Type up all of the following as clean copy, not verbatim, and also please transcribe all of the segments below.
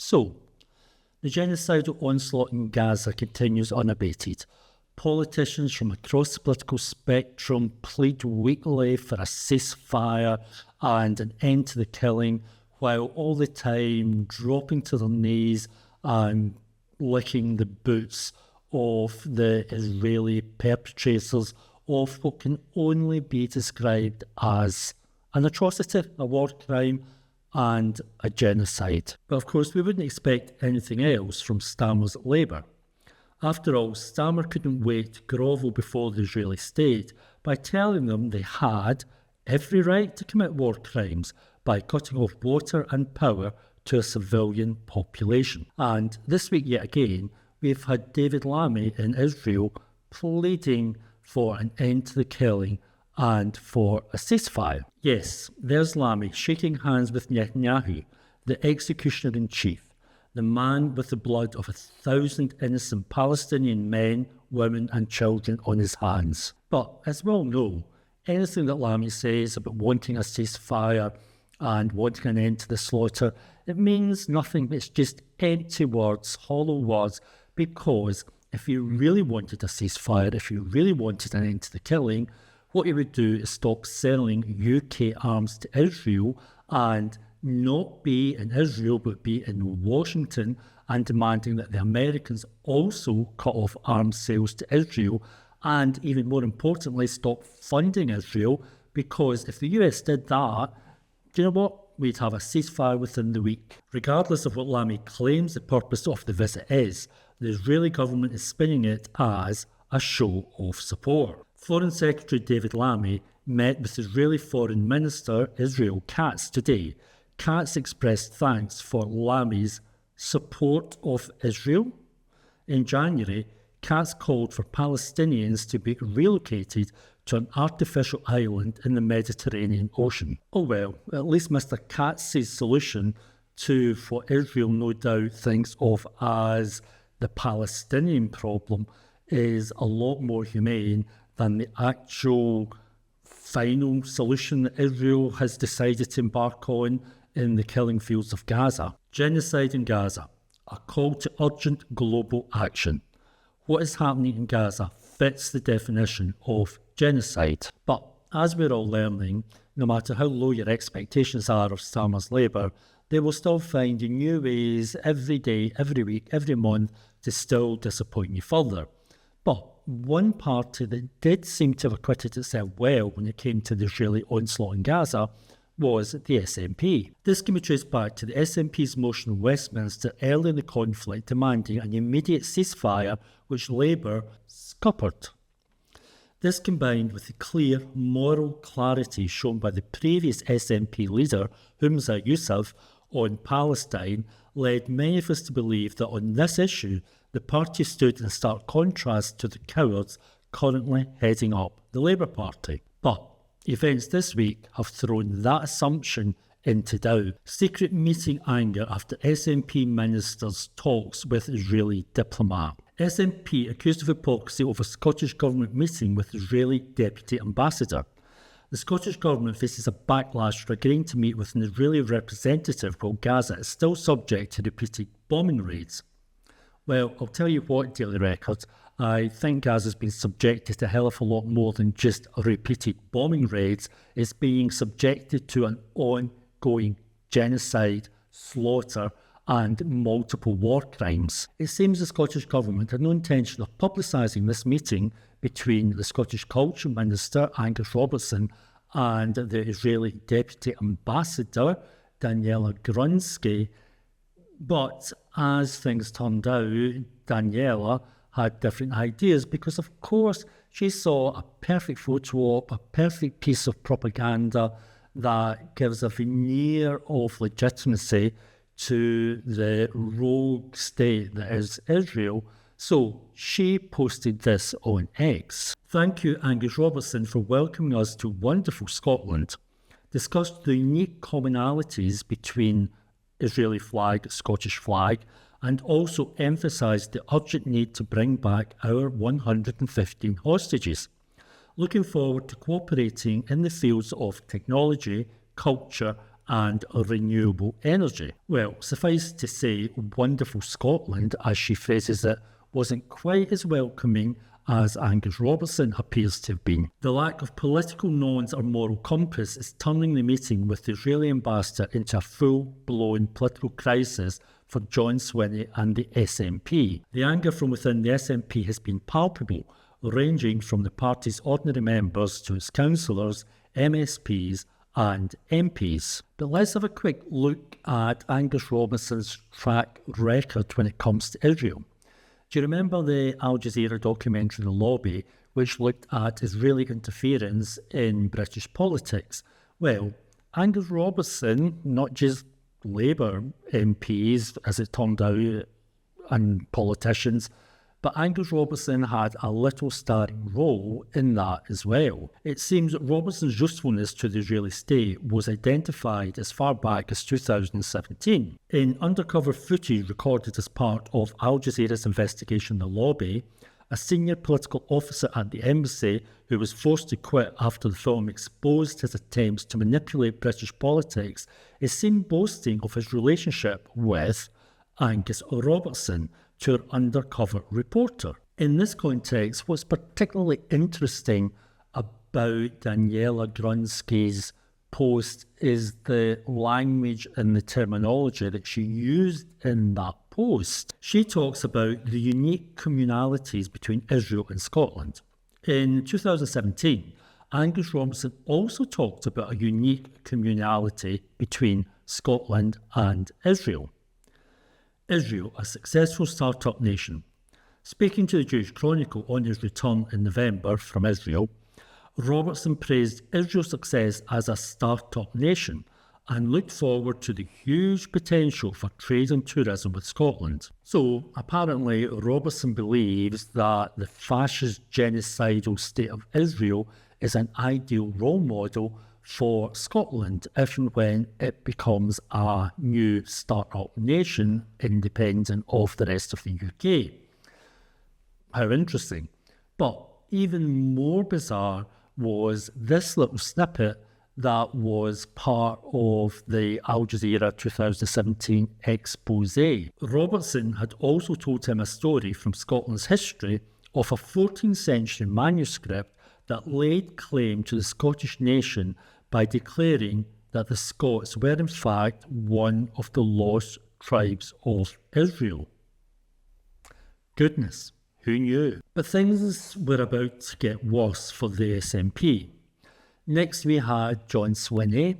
So, the genocidal onslaught in Gaza continues unabated. Politicians from across the political spectrum plead weekly for a ceasefire and an end to the killing, while all the time dropping to their knees and licking the boots of the Israeli perpetrators of what can only be described as an atrocity, a war crime, and a genocide. But of course, we wouldn't expect anything else from Stammer's Labour. After all, Stammer couldn't wait to grovel before the Israeli state by telling them they had every right to commit war crimes by cutting off water and power to a civilian population. And this week, yet again, we've had David Lammy in Israel pleading for an end to the killing and for a ceasefire. Yes, there's Lammy shaking hands with Netanyahu, the executioner-in-chief, the man with the blood of 1,000 innocent Palestinian men, women and children on his hands. But as we all know, anything that Lammy says about wanting a ceasefire and wanting an end to the slaughter, it means nothing. It's just empty words, hollow words, because if you really wanted a ceasefire, if you really wanted an end to the killing, what he would do is stop selling UK arms to Israel and not be in Israel but be in Washington and demanding that the Americans also cut off arms sales to Israel and, even more importantly, stop funding Israel, because if the US did that, do you know what? We'd have a ceasefire within the week. Regardless of what Lammy claims the purpose of the visit is, the Israeli government is spinning it as a show of support. Foreign Secretary David Lammy met with Israeli Foreign Minister Israel Katz today. Katz expressed thanks for Lammy's support of Israel. In January, Katz called for Palestinians to be relocated to an artificial island in the Mediterranean Ocean. Oh well, at least Mr. Katz's solution to what Israel no doubt thinks of as the Palestinian problem is a lot more humane than the actual final solution that Israel has decided to embark on in the killing fields of Gaza. Genocide in Gaza, a call to urgent global action. What is happening in Gaza fits the definition of genocide. But as we're all learning, no matter how low your expectations are of Stammer's Labour, they will still find new ways every day, every week, every month to still disappoint you further. But one party that did seem to have acquitted itself well when it came to the Israeli onslaught in Gaza was the SNP. This can be traced back to the SNP's motion in Westminster early in the conflict demanding an immediate ceasefire, which Labour scuppered. This, combined with the clear moral clarity shown by the previous SNP leader, Humza Yousaf, on Palestine, led many of us to believe that on this issue, the party stood in stark contrast to the cowards currently heading up the Labour Party. But events this week have thrown that assumption into doubt. Secret meeting anger after SNP ministers' talks with Israeli diplomat. SNP accused of hypocrisy over Scottish Government meeting with Israeli Deputy Ambassador. The Scottish Government faces a backlash for agreeing to meet with an Israeli representative while Gaza is still subject to repeated bombing raids. Well, I'll tell you what, Daily Record, I think Gaza's been subjected to a hell of a lot more than just repeated bombing raids. It's being subjected to an ongoing genocide, slaughter and multiple war crimes. It seems the Scottish Government had no intention of publicising this meeting between the Scottish Culture Minister, Angus Robertson, and the Israeli Deputy Ambassador, Daniela Grunsky. But as things turned out, Daniela had different ideas because, of course, she saw a perfect photo op, a perfect piece of propaganda that gives a veneer of legitimacy to the rogue state that is Israel. So she posted this on X. Thank you, Angus Robertson, for welcoming us to wonderful Scotland. Discussed the unique commonalities between Israeli flag, Scottish flag, and also emphasised the urgent need to bring back our 115 hostages. Looking forward to cooperating in the fields of technology, culture and renewable energy. Well, suffice to say, wonderful Scotland, as she phrases it, wasn't quite as welcoming as Angus Robertson appears to have been. The lack of political nuance or moral compass is turning the meeting with the Israeli ambassador into a full-blown political crisis for John Swinney and the SNP. The anger from within the SNP has been palpable, ranging from the party's ordinary members to its councillors, MSPs and MPs. But let's have a quick look at Angus Robertson's track record when it comes to Israel. Do you remember the Al Jazeera documentary The Lobby, which looked at Israeli interference in British politics? Well, Angus Robertson, not just Labour MPs, as it turned out, and politicians, but Angus Robertson had a little starring role in that as well. It seems that Robertson's usefulness to the Israeli state was identified as far back as 2017. In undercover footage recorded as part of Al Jazeera's investigation The Lobby, a senior political officer at the embassy who was forced to quit after the film exposed his attempts to manipulate British politics is seen boasting of his relationship with Angus Robertson to an undercover reporter. In this context, what's particularly interesting about Daniela Grunsky's post is the language and the terminology that she used in that post. She talks about the unique communalities between Israel and Scotland. In 2017, Angus Robertson also talked about a unique communality between Scotland and Israel. Israel, a successful start-up nation. Speaking to the Jewish Chronicle on his return in November from Israel, Robertson praised Israel's success as a start-up nation and looked forward to the huge potential for trade and tourism with Scotland. So, apparently, Robertson believes that the fascist genocidal state of Israel is an ideal role model for Scotland if and when it becomes a new start-up nation independent of the rest of the UK. How interesting. But even more bizarre was this little snippet that was part of the Al Jazeera 2017 expose. Robertson had also told him a story from Scotland's history of a 14th century manuscript that laid claim to the Scottish nation by declaring that the Scots were in fact one of the lost tribes of Israel. Goodness, who knew? But things were about to get worse for the SNP. Next we had John Swinney,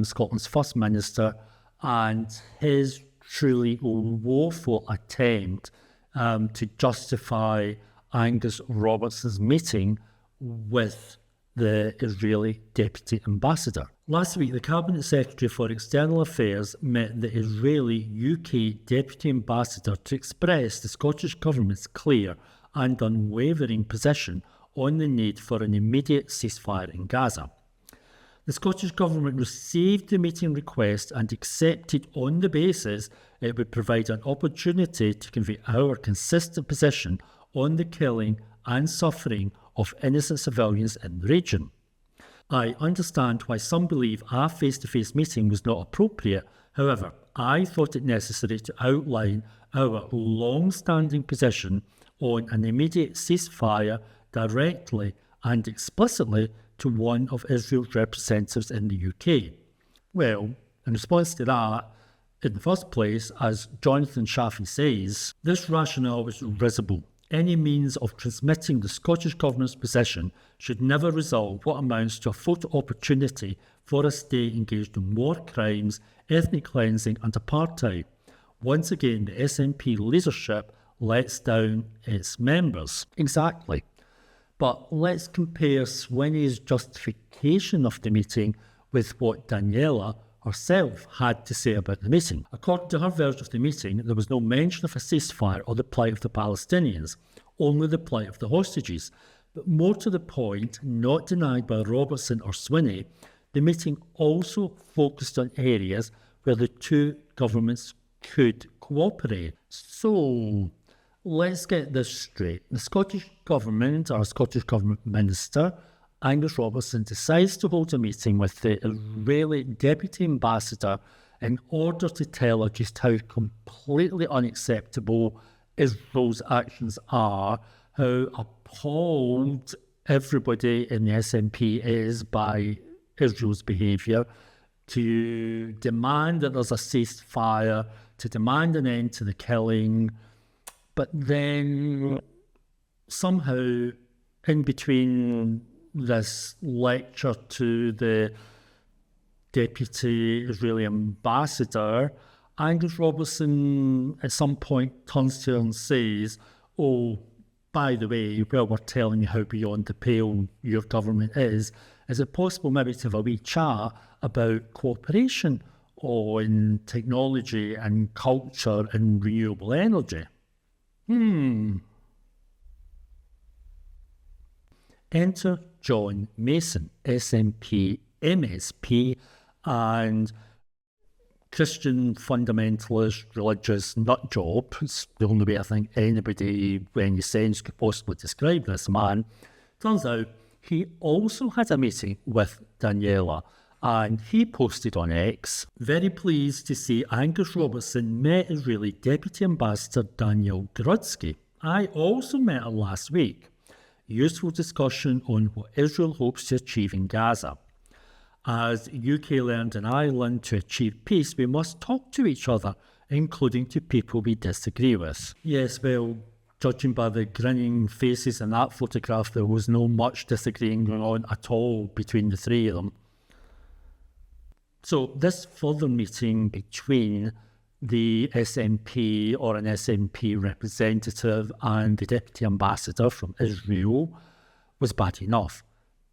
Scotland's First Minister, and his truly woeful attempt to justify Angus Robertson's meeting with the Israeli Deputy Ambassador. Last week, the Cabinet Secretary for External Affairs met the Israeli UK Deputy Ambassador to express the Scottish Government's clear and unwavering position on the need for an immediate ceasefire in Gaza. The Scottish Government received the meeting request and accepted on the basis it would provide an opportunity to convey our consistent position on the killing and suffering of innocent civilians in the region. I understand why some believe a face-to-face meeting was not appropriate. However, I thought it necessary to outline our long-standing position on an immediate ceasefire directly and explicitly to one of Israel's representatives in the UK. Well, in response to that, in the first place, as Jonathan Shafi says, this rationale was risible. Any means of transmitting the Scottish Government's position should never resolve what amounts to a photo opportunity for a state engaged in war crimes, ethnic cleansing and apartheid. Once again, the SNP leadership lets down its members. Exactly. But let's compare Swinney's justification of the meeting with what Daniela herself had to say about the meeting. According to her version of the meeting, there was no mention of a ceasefire or the plight of the Palestinians, only the plight of the hostages. But more to the point, not denied by Robertson or Swinney, the meeting also focused on areas where the two governments could cooperate. So, let's get this straight. The Scottish Government, or Scottish Government Minister, Angus Robertson decides to hold a meeting with the Israeli Deputy Ambassador in order to tell her just how completely unacceptable Israel's actions are, how appalled everybody in the SNP is by Israel's behaviour, to demand that there's a ceasefire, to demand an end to the killing, but then somehow in between this lecture to the Deputy Israeli Ambassador, Angus Robertson at some point turns to her and says, "Oh, by the way, while we're telling you how beyond the pale your government is it possible maybe to have a wee chat about cooperation on technology and culture and renewable energy?" Enter John Mason, SNP, MSP, and Christian fundamentalist religious nut job. It's the only way I think anybody in your sense could possibly describe this man. Turns out he also had a meeting with Daniela, and he posted on X, "Very pleased to see Angus Robertson met Israeli Deputy Ambassador Daniel Grudsky. I also met her last week. Useful discussion on what Israel hopes to achieve in Gaza. As UK learned in Ireland, to achieve peace, we must talk to each other, including to people we disagree with." Yes, well, judging by the grinning faces in that photograph, there was no much disagreeing going on at all between the three of them. So this further meeting between the SNP or an SNP representative and the Deputy Ambassador from Israel was bad enough.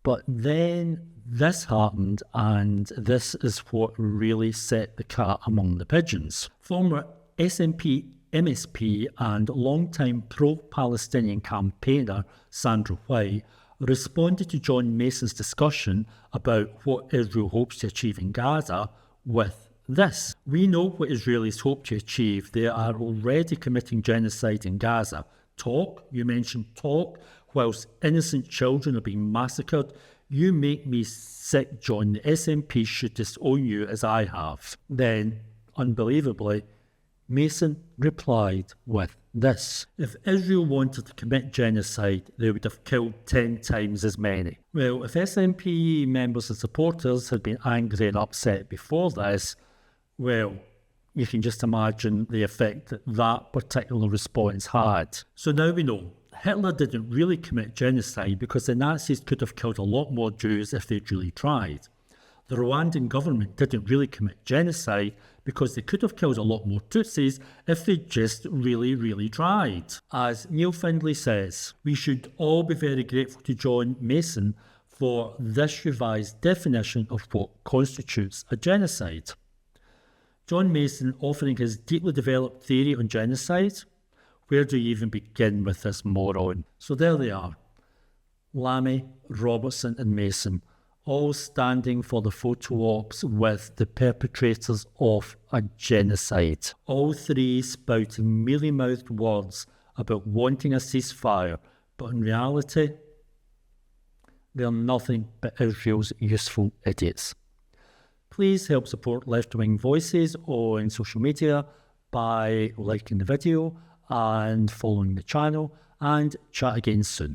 But then this happened, and this is what really set the cat among the pigeons. Former SNP, MSP and long-time pro-Palestinian campaigner Sandra White responded to John Mason's discussion about what Israel hopes to achieve in Gaza with this: "We know what Israelis hope to achieve. They are already committing genocide in Gaza. Talk, you mentioned talk, whilst innocent children are being massacred. You make me sick, John. The SNP should disown you as I have." Then, unbelievably, Mason replied with this: "If Israel wanted to commit genocide, they would have killed 10 times as many." Well, if SNP members and supporters had been angry and upset before this, well, you can just imagine the effect that that particular response had. So now we know Hitler didn't really commit genocide because the Nazis could have killed a lot more Jews if they'd really tried. The Rwandan government didn't really commit genocide because they could have killed a lot more Tutsis if they just really tried. As Neil Findlay says, we should all be very grateful to John Mason for this revised definition of what constitutes a genocide. John Mason offering his deeply developed theory on genocide. Where do you even begin with this moron? So there they are, Lammy, Robertson and Mason, all standing for the photo ops with the perpetrators of a genocide. All three spouting mealy-mouthed words about wanting a ceasefire, but in reality, they're nothing but Israel's useful idiots. Please help support Left-Wing Voices on social media by liking the video and following the channel, and chat again soon.